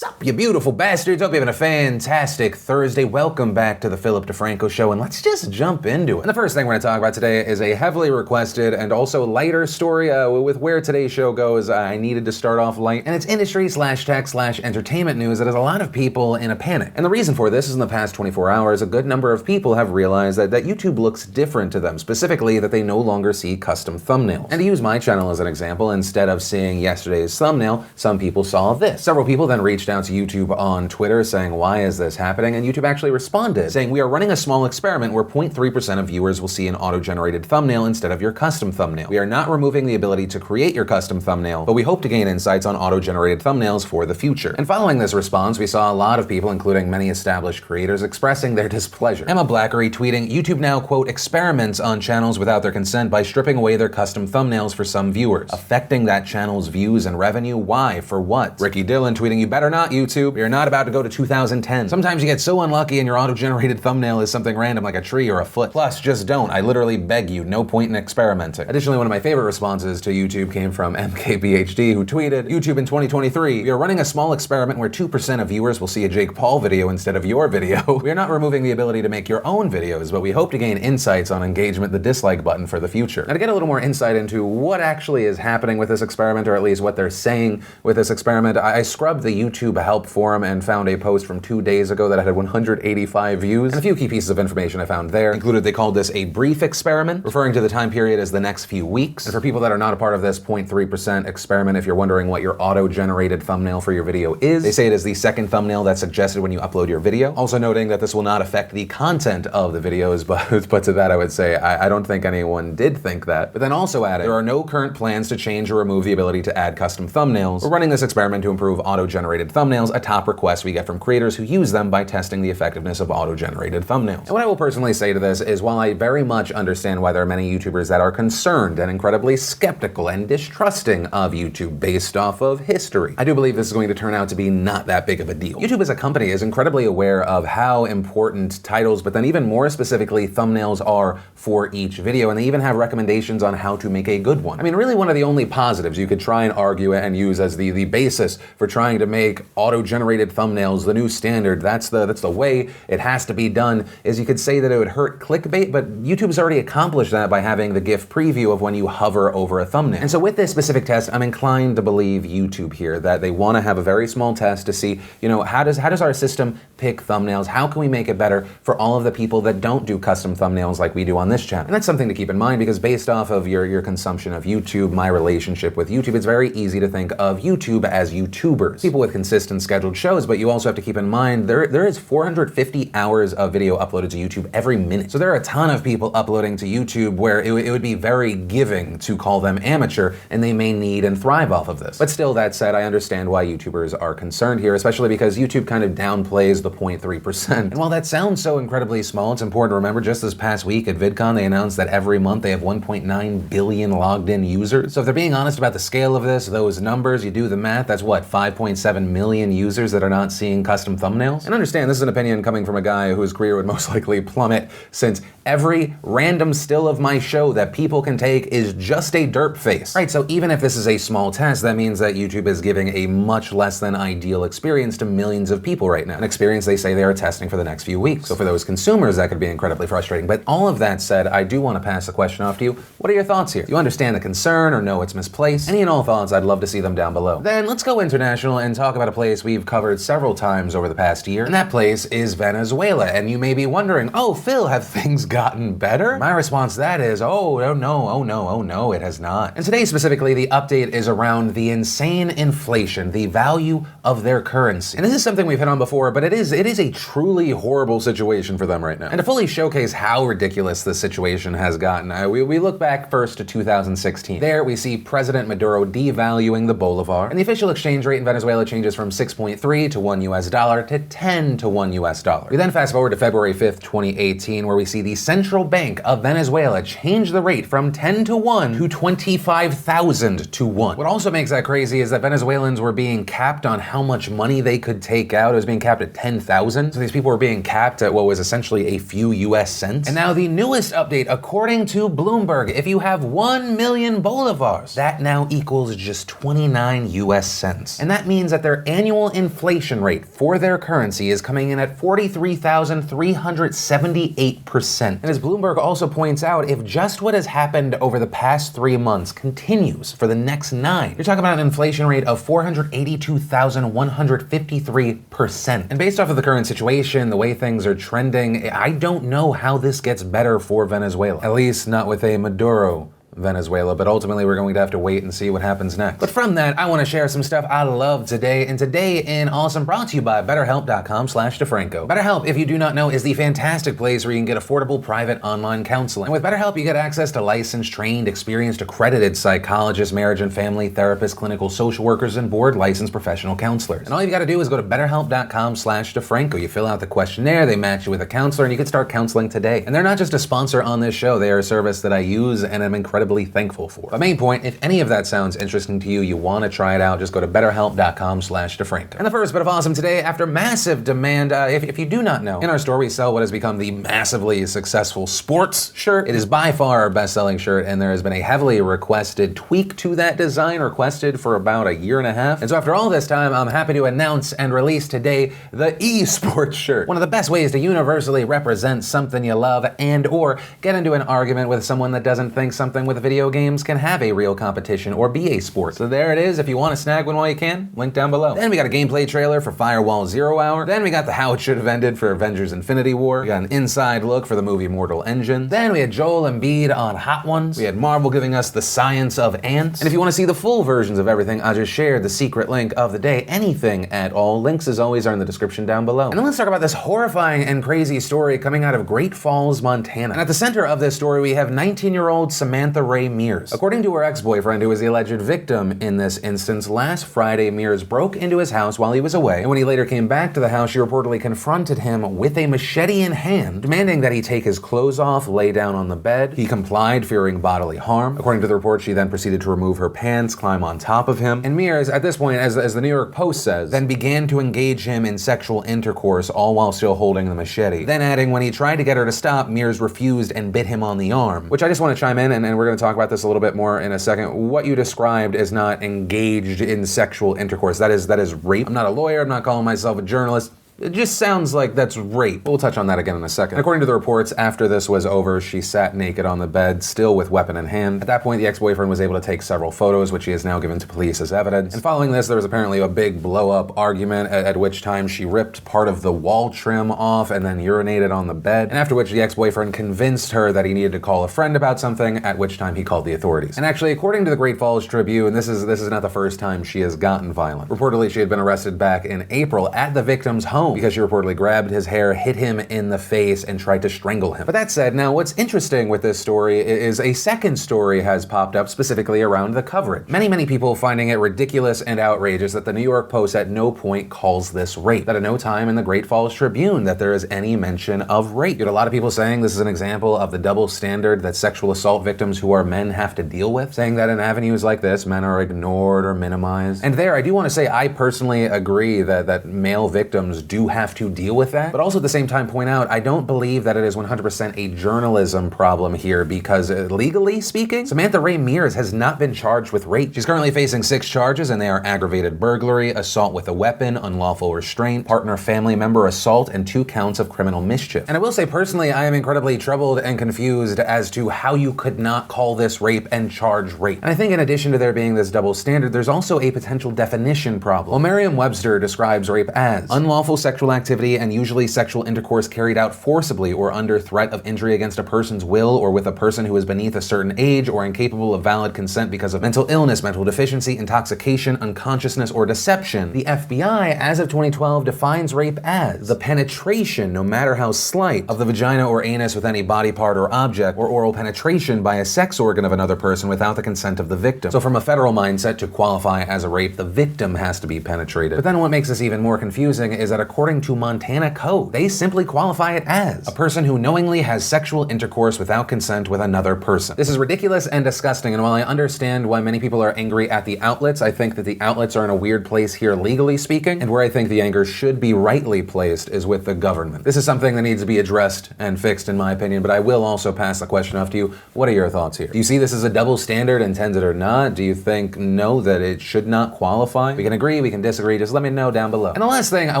Sup, you beautiful bastards? Hope you're having a fantastic Thursday. Welcome back to the Philip DeFranco Show, and let's just jump into it. And the first thing we're going to talk about today is a heavily requested and also lighter story with where today's show goes. I needed to start off light, and it's industry/tech/entertainment news that has a lot of people in a panic. And the reason for this is in the past 24 hours, a good number of people have realized that YouTube looks different to them, specifically that they no longer see custom thumbnails. And to use my channel as an example, instead of seeing yesterday's thumbnail, some people saw this. Several people then reached out to YouTube on Twitter saying, why is this happening? And YouTube actually responded saying, we are running a small experiment where 0.3% of viewers will see an auto-generated thumbnail instead of your custom thumbnail. We are not removing the ability to create your custom thumbnail, but we hope to gain insights on auto-generated thumbnails for the future. And following this response, we saw a lot of people, including many established creators, expressing their displeasure. Emma Blackery tweeting, YouTube now, quote, experiments on channels without their consent by stripping away their custom thumbnails for some viewers, affecting that channel's views and revenue. Why? For what? Ricky Dillon tweeting, you better not, YouTube. You're not about to go to 2010. Sometimes you get so unlucky and your auto-generated thumbnail is something random like a tree or a foot. Plus, just don't. I literally beg you, no point in experimenting. Additionally, one of my favorite responses to YouTube came from MKBHD, who tweeted, YouTube in 2023, we are running a small experiment where 2% of viewers will see a Jake Paul video instead of your video. We are not removing the ability to make your own videos, but we hope to gain insights on engagement, the dislike button for the future. Now to get a little more insight into what actually is happening with this experiment, or at least what they're saying with this experiment, I scrubbed the YouTube help forum and found a post from 2 days ago that had 185 views. And a few key pieces of information I found there included they called this a brief experiment, referring to the time period as the next few weeks. And for people that are not a part of this 0.3% experiment, if you're wondering what your auto-generated thumbnail for your video is, they say it is the second thumbnail that's suggested when you upload your video. Also noting that this will not affect the content of the videos, but to that I would say I don't think anyone did think that. But then also added, there are no current plans to change or remove the ability to add custom thumbnails. We're running this experiment to improve auto-generated thumbnails, a top request we get from creators who use them by testing the effectiveness of auto-generated thumbnails. And what I will personally say to this is, while I very much understand why there are many YouTubers that are concerned and incredibly skeptical and distrusting of YouTube based off of history, I do believe this is going to turn out to be not that big of a deal. YouTube as a company is incredibly aware of how important titles, but then even more specifically thumbnails are for each video, and they even have recommendations on how to make a good one. I mean, really one of the only positives you could try and argue and use as the basis for trying to make auto-generated thumbnails the new standard, that's the way it has to be done, is you could say that it would hurt clickbait, but YouTube's already accomplished that by having the GIF preview of when you hover over a thumbnail. And so with this specific test, I'm inclined to believe YouTube here, that they want to have a very small test to see, how does our system pick thumbnails? How can we make it better for all of the people that don't do custom thumbnails like we do on this channel? And that's something to keep in mind, because based off of your consumption of YouTube, my relationship with YouTube, it's very easy to think of YouTube as YouTubers, people with consistent scheduled shows, but you also have to keep in mind there is 450 hours of video uploaded to YouTube every minute. So there are a ton of people uploading to YouTube where it would be very giving to call them amateur, and they may need and thrive off of this. But still, that said, I understand why YouTubers are concerned here, especially because YouTube kind of downplays the 0.3%. And while that sounds so incredibly small, it's important to remember just this past week at VidCon, they announced that every month they have 1.9 billion logged in users. So if they're being honest about the scale of this, those numbers, you do the math, that's what, 5.7 million users that are not seeing custom thumbnails? And understand, this is an opinion coming from a guy whose career would most likely plummet, since every random still of my show that people can take is just a derp face. Right, so even if this is a small test, that means that YouTube is giving a much less than ideal experience to millions of people right now. An experience they say they are testing for the next few weeks. So for those consumers, that could be incredibly frustrating. But all of that said, I do want to pass the question off to you. What are your thoughts here? Do you understand the concern or know it's misplaced? Any and all thoughts, I'd love to see them down below. Then let's go international and talk about a place we've covered several times over the past year, and that place is Venezuela. And you may be wondering, oh, Phil, have things gotten better? My response to that is, oh no, it has not. And today specifically, the update is around the insane inflation, the value of their currency. And this is something we've hit on before, but it is a truly horrible situation for them right now. And to fully showcase how ridiculous this situation has gotten, we look back first to 2016. There we see President Maduro devaluing the bolivar, and the official exchange rate in Venezuela changes from 6.3 to $1 to 10 to $1. We then fast forward to February 5th, 2018, where we see the Central Bank of Venezuela change the rate from 10 to 1 to 25,000 to 1. What also makes that crazy is that Venezuelans were being capped on how much money they could take out. It was being capped at 10,000. So these people were being capped at what was essentially a few US cents. And now the newest update, according to Bloomberg, if you have 1 million bolivars, that now equals just 29 US cents. And that means that their annual inflation rate for their currency is coming in at 43,378%. And as Bloomberg also points out, if just what has happened over the past 3 months continues for the next 9, you're talking about an inflation rate of 482,153%. And based off of the current situation, the way things are trending, I don't know how this gets better for Venezuela. At least not with a Maduro Venezuela, but ultimately we're going to have to wait and see what happens next. But from that, I want to share some stuff I love today, and today in Awesome brought to you by BetterHelp.com/DeFranco. BetterHelp, if you do not know, is the fantastic place where you can get affordable private online counseling. And with BetterHelp, you get access to licensed, trained, experienced, accredited psychologists, marriage and family therapists, clinical social workers, and board licensed professional counselors. And all you've got to do is go to BetterHelp.com/DeFranco. You fill out the questionnaire, they match you with a counselor, and you can start counseling today. And they're not just a sponsor on this show, they are a service that I use and I'm incredibly thankful for. But main point, if any of that sounds interesting to you, you want to try it out, just go to BetterHelp.com/DeFranco. And the first bit of awesome today, after massive demand, if you do not know, in our store we sell what has become the massively successful sports shirt. It is by far our best-selling shirt, and there has been a heavily requested tweak to that design, requested for about a year and a half. And so after all this time, I'm happy to announce and release today the eSports shirt. One of the best ways to universally represent something you love and or get into an argument with someone that doesn't think something with video games can have a real competition or be a sport. So there it is. If you want to snag one while you can, link down below. Then we got a gameplay trailer for Firewall Zero Hour. Then we got the how it should have ended for Avengers Infinity War. We got an inside look for the movie Mortal Engines. Then we had Joel Embiid on Hot Ones. We had Marvel giving us the science of ants. And if you want to see the full versions of everything, I just shared the secret link of the day. Anything at all. Links as always are in the description down below. And then let's talk about this horrifying and crazy story coming out of Great Falls, Montana. And at the center of this story, we have 19-year-old Samantha Ray Mears. According to her ex-boyfriend, who was the alleged victim in this instance, last Friday, Mears broke into his house while he was away, and when he later came back to the house, she reportedly confronted him with a machete in hand, demanding that he take his clothes off, lay down on the bed. He complied, fearing bodily harm. According to the report, she then proceeded to remove her pants, climb on top of him, and Mears, at this point, as the New York Post says, then began to engage him in sexual intercourse, all while still holding the machete. Then adding, when he tried to get her to stop, Mears refused and bit him on the arm, which I just want to chime in, and we're going to talk about this a little bit more in a second. What you described is not engaged in sexual intercourse. That is rape. I'm not a lawyer. I'm not calling myself a journalist. It just sounds like that's rape. We'll touch on that again in a second. And according to the reports, after this was over, she sat naked on the bed, still with weapon in hand. At that point, the ex-boyfriend was able to take several photos, which he has now given to police as evidence. And following this, there was apparently a big blow-up argument, at which time she ripped part of the wall trim off and then urinated on the bed. And after which the ex-boyfriend convinced her that he needed to call a friend about something, at which time he called the authorities. And actually, according to the Great Falls Tribune, this is not the first time she has gotten violent. Reportedly, she had been arrested back in April at the victim's home because she reportedly grabbed his hair, hit him in the face, and tried to strangle him. But that said, now what's interesting with this story is a second story has popped up specifically around the coverage. Many people finding it ridiculous and outrageous that the New York Post at no point calls this rape. That at no time in the Great Falls Tribune that there is any mention of rape. You had a lot of people saying this is an example of the double standard that sexual assault victims who are men have to deal with, saying that in avenues like this, men are ignored or minimized. And there, I do want to say I personally agree that male victims do have to deal with that, but also at the same time point out, I don't believe that it is 100% a journalism problem here, because legally speaking, Samantha Ray Mears has not been charged with rape. She's currently facing 6 charges, and they are aggravated burglary, assault with a weapon, unlawful restraint, partner family member assault, and 2 counts of criminal mischief. And I will say personally, I am incredibly troubled and confused as to how you could not call this rape and charge rape. And I think in addition to there being this double standard, there's also a potential definition problem. Well, Merriam-Webster describes rape as unlawful sexual activity and usually sexual intercourse carried out forcibly or under threat of injury against a person's will or with a person who is beneath a certain age or incapable of valid consent because of mental illness, mental deficiency, intoxication, unconsciousness, or deception. The FBI, as of 2012, defines rape as the penetration, no matter how slight, of the vagina or anus with any body part or object, or oral penetration by a sex organ of another person without the consent of the victim. So from a federal mindset, to qualify as a rape, the victim has to be penetrated. But then what makes this even more confusing is that according according to Montana code. They simply qualify it as a person who knowingly has sexual intercourse without consent with another person. This is ridiculous and disgusting, and while I understand why many people are angry at the outlets, I think that the outlets are in a weird place here legally speaking, and where I think the anger should be rightly placed is with the government. This is something that needs to be addressed and fixed in my opinion, but I will also pass the question off to you. What are your thoughts here? Do you see this as a double standard, intended or not? Do you think no, that it should not qualify? We can agree, we can disagree, just let me know down below. And the last thing I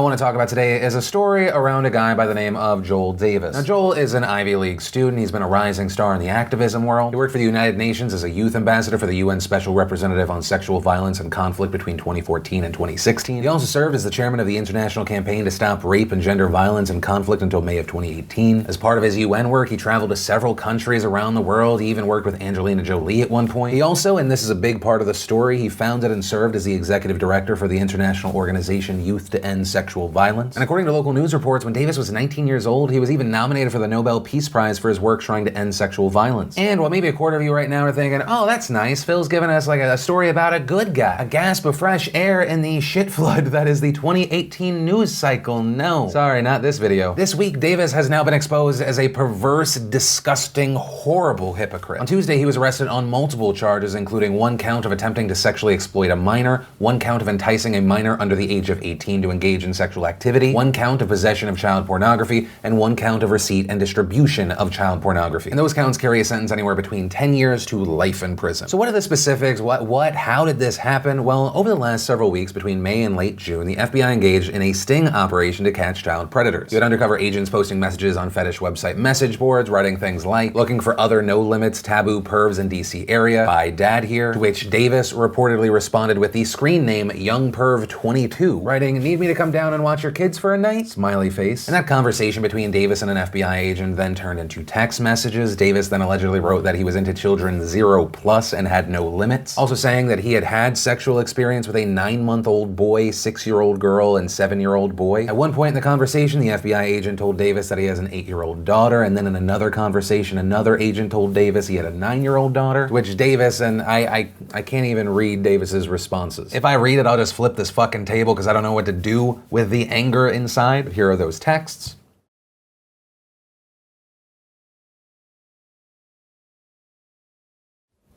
want to talk about today is a story around a guy by the name of Joel Davis. Now, Joel is an Ivy League student. He's been a rising star in the activism world. He worked for the United Nations as a youth ambassador for the UN Special Representative on Sexual Violence and Conflict between 2014 and 2016. He also served as the chairman of the International Campaign to Stop Rape and Gender Violence and Conflict until May of 2018. As part of his UN work, he traveled to several countries around the world. He even worked with Angelina Jolie at one point. He also, and this is a big part of the story, he founded and served as the executive director for the international organization Youth to End Sexual Violence. And according to local news reports, when Davis was 19 years old, he was even nominated for the Nobel Peace Prize for his work trying to end sexual violence. And while maybe a quarter of you right now are thinking, oh, that's nice, Phil's giving us like a story about a good guy, a gasp of fresh air in the shit flood that is the 2018 news cycle. No. Sorry, not this video. This week, Davis has now been exposed as a perverse, disgusting, horrible hypocrite. On Tuesday, he was arrested on multiple charges, including 1 count of attempting to sexually exploit a minor, 1 count of enticing a minor under the age of 18 to engage in sexual activity, 1 count of possession of child pornography, and 1 count of receipt and distribution of child pornography. And those counts carry a sentence anywhere between 10 years to life in prison. So what are the specifics? How did this happen? Well, over the last several weeks, between May and late June, the FBI engaged in a sting operation to catch child predators. You had undercover agents posting messages on fetish website message boards, writing things like, looking for other no-limits taboo pervs in DC area, by dad here, to which Davis reportedly responded with the screen name YoungPerv22, writing, need me to come down and watch your kids for a night? Smiley face. And that conversation between Davis and an FBI agent then turned into text messages. Davis then allegedly wrote that he was into children 0+ and had no limits, also saying that he had had sexual experience with a 9-month-old boy, 6-year-old girl, and 7-year-old boy. At one point in the conversation, the FBI agent told Davis that he has an 8-year-old daughter, and then in another conversation, another agent told Davis he had a 9-year-old daughter, which Davis, and I can't even read Davis's responses. If I read it, I'll just flip this fucking table because I don't know what to do with the anger inside. But here are those texts.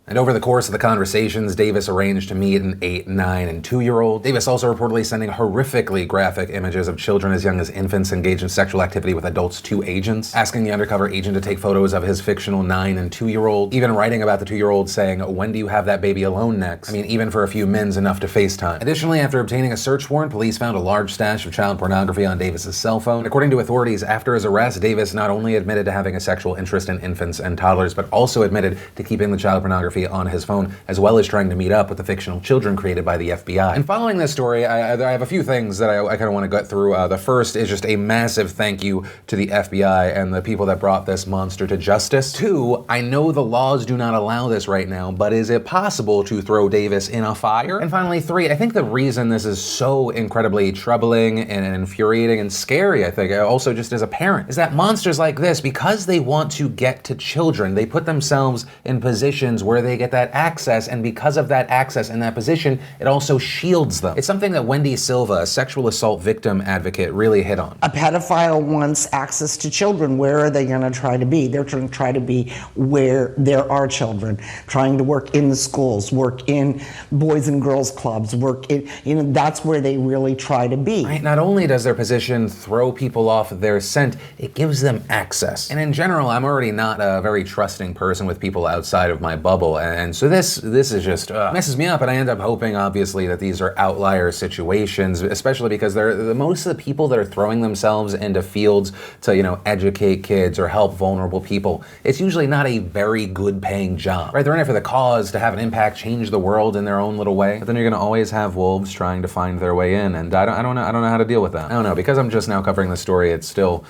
And over the course of the conversations, Davis arranged to meet an 8, 9, and 2-year-old. Davis also reportedly sending horrifically graphic images of children as young as infants engaged in sexual activity with adults to agents, asking the undercover agent to take photos of his fictional 9 and 2-year-old, even writing about the 2-year-old saying, when do you have that baby alone next? I mean, even for a few mins enough to FaceTime. Additionally, after obtaining a search warrant, police found a large stash of child pornography on Davis's cell phone. According to authorities, after his arrest, Davis not only admitted to having a sexual interest in infants and toddlers, but also admitted to keeping the child pornography on his phone, as well as trying to meet up with the fictional children created by the FBI. And following this story, I have a few things that I kind of want to get through. The first is just a massive thank you to the FBI and the people that brought this monster to justice. 2, I know the laws do not allow this right now, but is it possible to throw Davis in a fire? And finally, 3, I think the reason this is so incredibly troubling and infuriating and scary, I think, also just as a parent, is that monsters like this, because they want to get to children, they put themselves in positions where they get that access, and because of that access and that position, it also shields them. It's something that Wendy Silva, a sexual assault victim advocate, really hit on. A pedophile wants access to children. Where are they going to try to be? They're going to try to be where there are children, trying to work in the schools, work in boys and girls clubs, work in, that's where they really try to be. Right? Not only does their position throw people off their scent, it gives them access. And in general, I'm already not a very trusting person with people outside of my bubble, and so this is just messes me up, and I end up hoping, obviously, that these are outlier situations, especially because they're most of the people that are throwing themselves into fields to, educate kids or help vulnerable people. It's usually not a very good paying job, right? They're in it for the cause, to have an impact, change the world in their own little way. But then you're gonna always have wolves trying to find their way in, and I don't know how to deal with that. I don't know, because I'm just now covering the story, it's still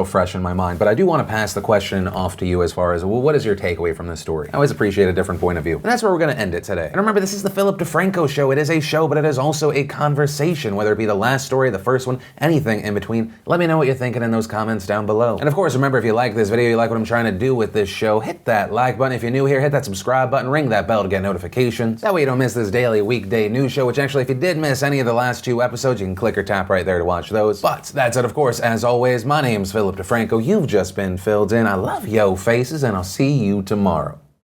fresh in my mind. But I do want to pass the question off to you as far as, well, what is your takeaway from this story? I always appreciate a different different point of view. And that's where we're gonna end it today. And remember, this is the Philip DeFranco Show. It is a show, but it is also a conversation, whether it be the last story, the first one, anything in between. Let me know what you're thinking in those comments down below. And of course, remember, if you like this video, you like what I'm trying to do with this show, hit that like button. If you're new here, hit that subscribe button, ring that bell to get notifications. That way you don't miss this daily weekday news show, which actually, if you did miss any of the last 2 episodes, you can click or tap right there to watch those. But that's it, of course. As always, my name's Philip DeFranco. You've just been filled in. I love yo faces, and I'll see you tomorrow.